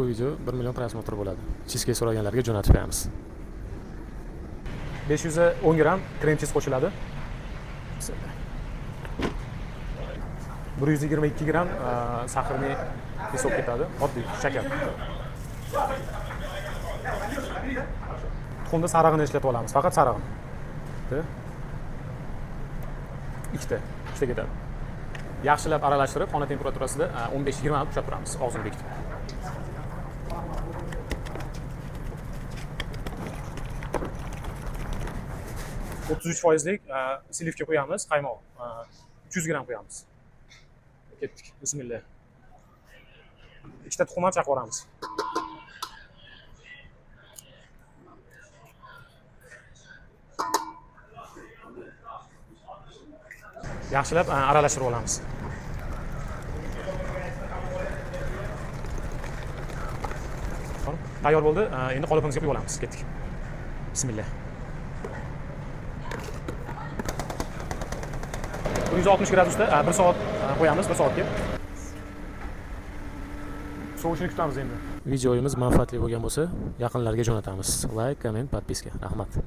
Bu video 1 million prosmotr bo'ladi. Cheesecake so'raganlarga jo'natib qo'yamiz. 510 gram krem cheese qo'shiladi. 122 gram saxarli pisok ketadi, oddiy shakar. Tuxumda sarig'ini ishlatib olamiz, faqat sarig'ini. Ikkita ketadi. Yaxshilab aralashtirib, xona temperaturasida 15-20 minut ushlab turamiz, og'zini bekitib. %33% silivka qo'yamiz, qaymoq 300 gram qo'yamiz. Ketdik. Bismillah. Ikkita tuxum ham chaqib olamiz. Yaxshilab aralashtirib olamiz. Tayyor bo'ldi. Endi qolipimizga quyib olamiz. Ketdik. Bismillah. 160 gradusda 1 soat qo'yamiz, 1 soatga. Sovishini kutamiz endi. Videoyimiz manfaatli bo'lgan bo'lsa, yaqinlarga jo'natamiz. Like, komment, podpiska. Rahmat.